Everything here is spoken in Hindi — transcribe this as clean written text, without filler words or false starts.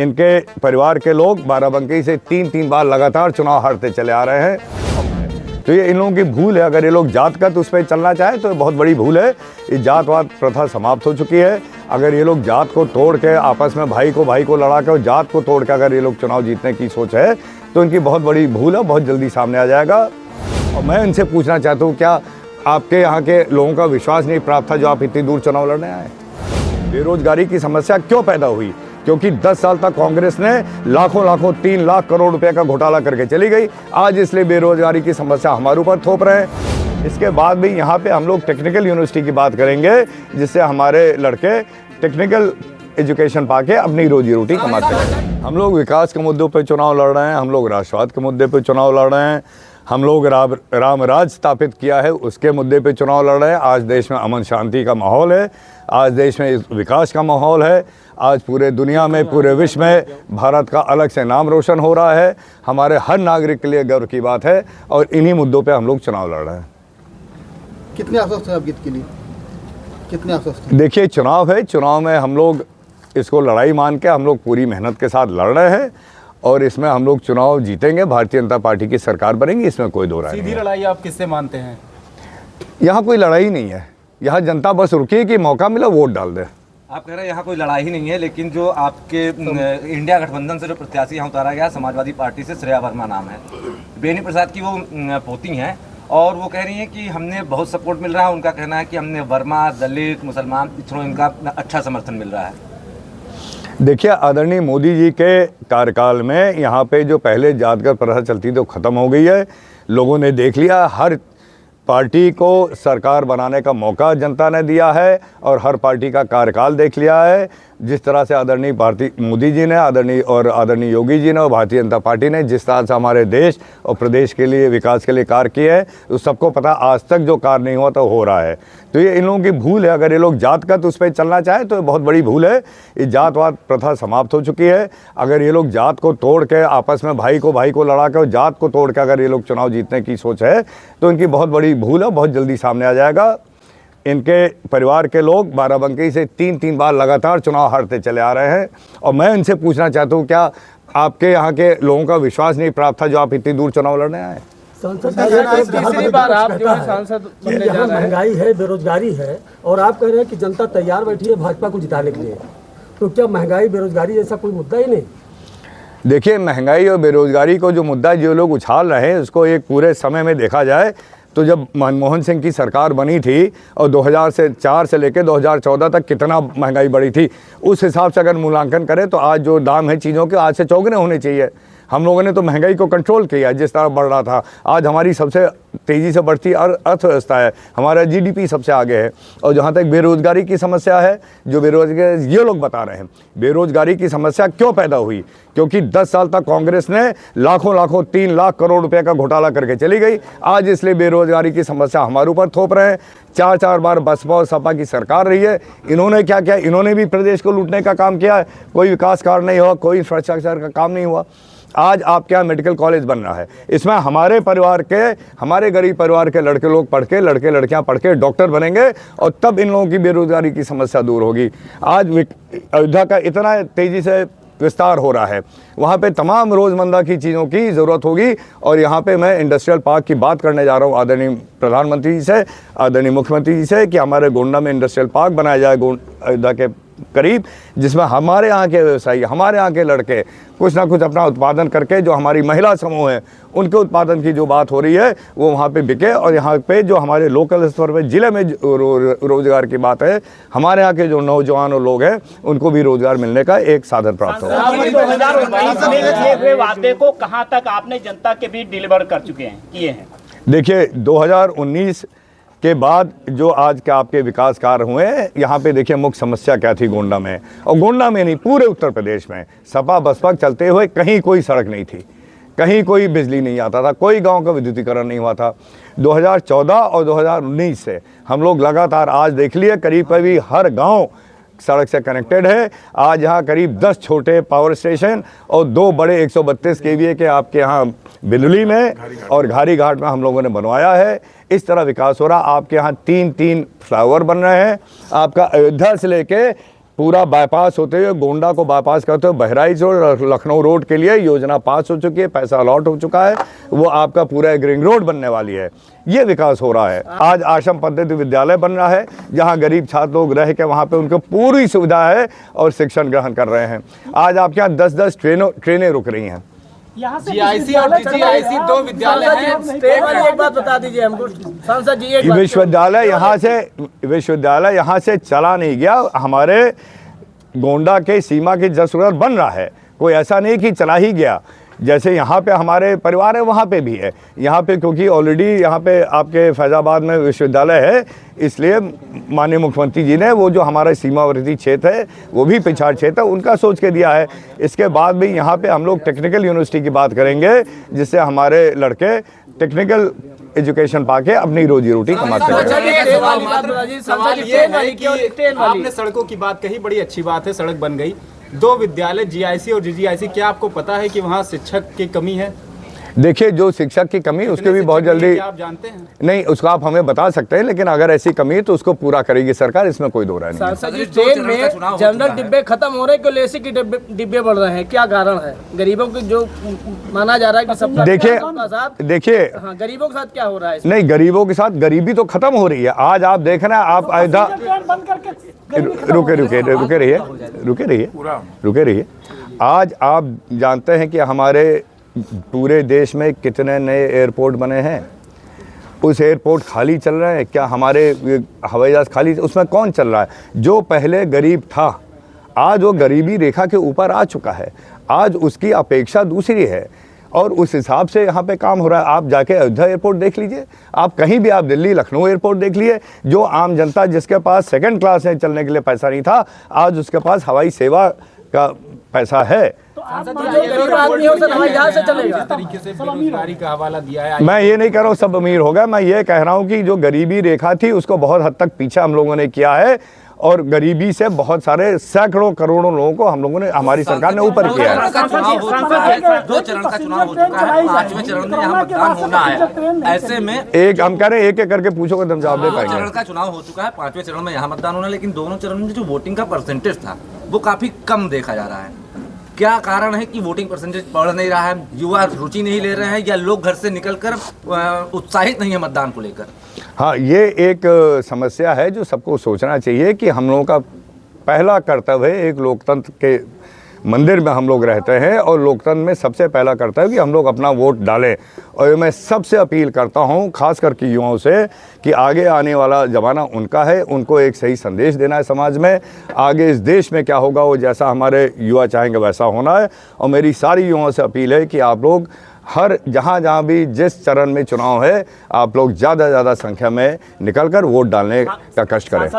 इनके परिवार के लोग बाराबंकी से 3 बार लगातार चुनाव हारते चले आ रहे हैं। तो ये इन लोगों की भूल है। अगर ये लोग जात का उस पर चलना चाहे तो बहुत बड़ी भूल है। ये जातवाद प्रथा समाप्त हो चुकी है। अगर ये लोग जात को तोड़ के आपस में भाई को लड़ा के और जात को तोड़ के अगर ये लोग चुनाव जीतने की सोच है तो इनकी बहुत बड़ी भूल है, बहुत जल्दी सामने आ जाएगा। और मैं इनसे पूछना चाहता हूँ, क्या आपके यहाँ के लोगों का विश्वास नहीं प्राप्त था जो आप इतनी दूर चुनाव लड़ने आए? बेरोजगारी की समस्या क्यों पैदा हुई? क्योंकि 10 साल तक कांग्रेस ने लाखों 3 लाख करोड़ रुपए का घोटाला करके चली गई। आज इसलिए बेरोजगारी की समस्या हमारे ऊपर थोप रहे हैं। इसके बाद भी यहाँ पे हम लोग टेक्निकल यूनिवर्सिटी की बात करेंगे, जिससे हमारे लड़के टेक्निकल एजुकेशन पाके अपनी रोजी रोटी कमाते हैं। हम लोग विकास के मुद्दों पर चुनाव लड़ रहे हैं, हम लोग राष्ट्रवाद के मुद्दे पर चुनाव लड़ रहे हैं, हम लोग राम राज स्थापित किया है उसके मुद्दे पे चुनाव लड़ रहे हैं। आज देश में अमन शांति का माहौल है, आज देश में विकास का माहौल है, आज पूरे दुनिया में पूरे विश्व में भारत का अलग से नाम रोशन हो रहा है। हमारे हर नागरिक के लिए गर्व की बात है और इन्हीं मुद्दों पे हम लोग चुनाव लड़ रहे हैं। कितने आश्वस्त हैं आप जीत के लिए? कितने आश्वस्त हैं? देखिए, चुनाव है, चुनाव में हम लोग इसको लड़ाई मान के हम लोग पूरी मेहनत के साथ लड़ रहे हैं और इसमें हम लोग चुनाव जीतेंगे, भारतीय जनता पार्टी की सरकार बनेगी, इसमें कोई दो राय नहीं। सीधी लड़ाई आप किससे मानते हैं? यहाँ कोई लड़ाई नहीं है, यहाँ जनता बस रुकी है कि मौका मिला वोट डाल दे। आप कह रहे हैं यहाँ कोई लड़ाई ही नहीं है, लेकिन जो आपके इंडिया गठबंधन से जो प्रत्याशी यहाँ उतारा गया, समाजवादी पार्टी से श्रेया वर्मा नाम है, बेनी प्रसाद की वो पोती हैं और वो कह रही हैं कि हमने बहुत सपोर्ट मिल रहा है। उनका कहना है कि हमने वर्मा, दलित, मुसलमान पिछड़ों इनका अच्छा समर्थन मिल रहा है। देखिए, आदरणीय मोदी जी के कार्यकाल में यहाँ पे जो पहले जातगत प्रथा चलती थी वो ख़त्म हो गई है। लोगों ने देख लिया, हर पार्टी को सरकार बनाने का मौका जनता ने दिया है और हर पार्टी का कार्यकाल देख लिया है। जिस तरह से आदरणीय मोदी जी ने आदरणीय योगी जी ने और भारतीय जनता पार्टी ने जिस तरह से हमारे देश और प्रदेश के लिए विकास के लिए कार्य किए हैं, तो सबको पता आज तक जो कार्य नहीं हुआ तो हो रहा है। तो ये इन लोगों की भूल है। अगर ये लोग जात का उस पर चलना चाहे तो बहुत बड़ी भूल है। ये जातवाद प्रथा समाप्त हो चुकी है। अगर ये लोग जात को तोड़ के आपस में भाई को लड़ा के और जात को तोड़ के अगर ये लोग चुनाव जीतने की सोच है तो इनकी बहुत बड़ी भूल है, बहुत जल्दी सामने आ जाएगा। इनके परिवार के लोग बाराबंकी से 3 बार लगातार चुनाव हारते चले आ रहे हैं। और मैं इनसे पूछना चाहता हूँ, क्या आपके यहाँ के लोगों का विश्वास नहीं प्राप्त था जो आप इतनी दूर चुनाव लड़ने आए? तीसरी बार आप जो है सांसद बनने जा रहे हैं। महंगाई है, बेरोजगारी है और आप कह रहे हैं कि जनता तैयार बैठी है भाजपा को जिताने के लिए, तो क्या महंगाई बेरोजगारी ऐसा कोई मुद्दा ही नहीं? देखिए, महंगाई और बेरोजगारी को जो मुद्दा जो लोग उछाल रहे हैं उसको एक पूरे समय में देखा जाए तो जब मनमोहन सिंह की सरकार बनी थी और 2004 से लेकर 2014 तक कितना महंगाई बढ़ी थी, उस हिसाब से अगर मूल्यांकन करें तो आज जो दाम है चीज़ों के आज से चौगुने होने चाहिए। हम लोगों ने तो महंगाई को कंट्रोल किया जिस तरह बढ़ रहा था। आज हमारी सबसे तेज़ी से बढ़ती अर्थव्यवस्था है, हमारा जीडीपी सबसे आगे है। और जहाँ तक बेरोजगारी की समस्या है, जो बेरोजगारी ये लोग बता रहे हैं, बेरोजगारी की समस्या क्यों पैदा हुई? क्योंकि 10 साल तक कांग्रेस ने लाखों 3 लाख करोड़ रुपए का घोटाला करके चली गई। आज इसलिए बेरोजगारी की समस्या हमारे ऊपर थोप रहे हैं। 4 बार बसपा और सपा की सरकार रही है, इन्होंने क्या किया? इन्होंने भी प्रदेश को लूटने का काम किया है। कोई विकास कार्य नहीं हुआ, कोई इंफ्रास्ट्रक्चर का काम नहीं हुआ। आज आपके यहाँ मेडिकल कॉलेज बन रहा है, इसमें हमारे गरीब परिवार के लड़के लोग पढ़ के, लड़के लड़कियाँ पढ़ के डॉक्टर बनेंगे और तब इन लोगों की बेरोजगारी की समस्या दूर होगी। आज अयोध्या का इतना तेज़ी से विस्तार हो रहा है, वहाँ पे तमाम रोज़मर्रा की चीज़ों की ज़रूरत होगी। और यहाँ पे मैं इंडस्ट्रियल पार्क की बात करने जा रहा हूँ आदरणीय प्रधानमंत्री जी से, आदरणीय मुख्यमंत्री जी से, कि हमारे गोंडा में इंडस्ट्रियल पार्क बनाया जाए अयोध्या के करीब, जिसमें हमारे यहाँ के व्यवसायी, हमारे यहाँ के लड़के कुछ ना कुछ अपना उत्पादन करके, जो हमारी महिला समूह हैं उनके उत्पादन की जो बात हो रही है वो वहाँ पे बिके। और यहाँ पे जो हमारे लोकल स्तर पे ज़िले में रोजगार की बात है, हमारे यहाँ के जो नौजवान और लोग हैं उनको भी रोजगार मिलने का एक साधन प्राप्त होगा। 2019 में किए हुए वादे को कहाँ तक आपने जनता के बीच डिलीवर कर चुके हैं, किए हैं? देखिए, 2019 के बाद जो आज के आपके विकास कार्य हुए हैं, यहाँ पे देखिए मुख्य समस्या क्या थी गोंडा में, और गोंडा में नहीं पूरे उत्तर प्रदेश में सपा बसपा चलते हुए कहीं कोई सड़क नहीं थी, कहीं कोई बिजली नहीं आता था, कोई गांव का विद्युतीकरण नहीं हुआ था। 2014 और 2019 से हम लोग लगातार आज देख लिए करीब हर गाँव सड़क से कनेक्टेड है। आज यहाँ करीब 10 छोटे पावर स्टेशन और 2 बड़े 132 केवीए के आपके यहाँ बिजली में और घारी घाट में हम लोगों ने बनवाया है। इस तरह विकास हो रहा। आपके यहाँ 3 फ्लाईओवर बन रहे हैं। आपका अयोध्या से लेके पूरा बाईपास होते हुए गोंडा को बाईपास करते हुए बहराइच और लखनऊ रोड के लिए योजना पास हो चुकी है, पैसा अलॉट हो चुका है, वो आपका पूरा एक रिंग रोड बनने वाली है। ये विकास हो रहा है। आज आश्रम पद्धति विद्यालय बन रहा है, जहाँ गरीब छात्र लोग रह के वहाँ पे उनको पूरी सुविधा है और शिक्षण ग्रहण कर रहे हैं। आज आपके यहाँ 10-10 ट्रेनें रुक रही हैं। जीआईसी और डीजीआईसी दो विद्यालय हैं। स्टेट वाली एक बात बता दीजिए हमको सांसद जी, एक बात। विश्वविद्यालय यहाँ से चला नहीं गया, हमारे गोंडा के सीमा के जस्ट उधर बन रहा है। कोई ऐसा नहीं कि चला ही गया। जैसे यहाँ पे हमारे परिवार है, वहाँ पे भी है। यहाँ पे क्योंकि ऑलरेडी यहाँ पे आपके फैज़ाबाद में विश्वविद्यालय है, इसलिए माननीय मुख्यमंत्री जी ने वो जो हमारा सीमावर्ती क्षेत्र है, वो भी पिछाड़ क्षेत्र है, उनका सोच के दिया है। इसके बाद भी यहाँ पे हम लोग टेक्निकल यूनिवर्सिटी की बात करेंगे, जिससे हमारे लड़के टेक्निकल एजुकेशन पाके अपनी रोजी रोटी कमा सकें। सवाल ये है कि आपने सड़कों की बात कही, बड़ी अच्छी बात है, सड़क बन गई। दो विद्यालय जीआईसी और जीजीआईसी, क्या आपको पता है कि वहाँ शिक्षक की कमी है? देखिए, जो शिक्षक की कमी उसके भी बहुत जल्दी, आप जानते हैं नहीं उसको आप हमें बता सकते हैं, लेकिन अगर ऐसी कमी है तो उसको पूरा करेगी सरकार, इसमें कोई दो राय नहीं है। सांसद जी, ट्रेन में जनरल डिब्बे खत्म हो रहे हैं, एसी के डिब्बे बढ़ रहे हैं, क्या कारण है? गरीबों को जो माना जा रहा है कि सबका देखिए हाँ, गरीबों के साथ क्या हो रहा है? नहीं, गरीबों के साथ गरीबी तो खत्म हो रही है। आज आप देख रहे हैं, आप अयोध्या, रुके रहिए। आज आप जानते हैं कि हमारे पूरे देश में कितने नए एयरपोर्ट बने हैं। उस एयरपोर्ट खाली चल रहे हैं क्या? हमारे हवाई जहाज खाली, उसमें कौन चल रहा है? जो पहले गरीब था, आज वो गरीबी रेखा के ऊपर आ चुका है। आज उसकी अपेक्षा दूसरी है और उस हिसाब से यहाँ पे काम हो रहा है। आप जाके अयोध्या एयरपोर्ट देख लीजिए, आप कहीं भी, आप दिल्ली लखनऊ एयरपोर्ट देख लिए। जो आम जनता जिसके पास सेकंड क्लास में चलने के लिए पैसा नहीं था, आज उसके पास हवाई सेवा का पैसा है। गरीब आदमी हो सर हवाई जहाज से चलेगा। तरीके से बेरोजगारी का हवाला दिया है। मैं ये नहीं कह रहा हूँ सब अमीर हो गए, मैं ये कह रहा हूँ कि जो गरीबी रेखा थी उसको बहुत हद तक पीछे हम लोगों ने किया है और गरीबी से बहुत सारे सैकड़ों करोड़ों लोगों को हम लोगों ने, हमारी सरकार ने ऊपर किया है। 2 चरण का चुनाव हो चुका है, 5वें चरण में यहाँ मतदान होना है। ऐसे में एक हम कह रहे हैं, एक एक करके पूछोगे तो हम जवाब दे 2 पाएंगे। चरण का चुनाव हो चुका है, 5वें चरण में यहाँ मतदान होना है, लेकिन दोनों चरण में जो वोटिंग का परसेंटेज था वो काफी कम देखा जा रहा है। क्या कारण है कि वोटिंग परसेंटेज बढ़ नहीं रहा है? युवा रुचि नहीं ले रहे हैं या लोग घर से निकलकर उत्साहित नहीं है मतदान को लेकर? हाँ, ये एक समस्या है जो सबको सोचना चाहिए कि हम लोगों का पहला कर्तव्य है, एक लोकतंत्र के मंदिर में हम लोग रहते हैं और लोकतंत्र में सबसे पहला कर्तव्य कि हम लोग अपना वोट डालें। और मैं सबसे अपील करता हूं, खास करके युवाओं से, कि आगे आने वाला ज़माना उनका है, उनको एक सही संदेश देना है समाज में। आगे इस देश में क्या होगा वो जैसा हमारे युवा चाहेंगे वैसा होना है। और मेरी सारी युवाओं से अपील है कि आप लोग हर जहाँ भी जिस चरण में चुनाव है, आप लोग ज़्यादा से ज़्यादा संख्या में निकलकर वोट डालने का कष्ट करें।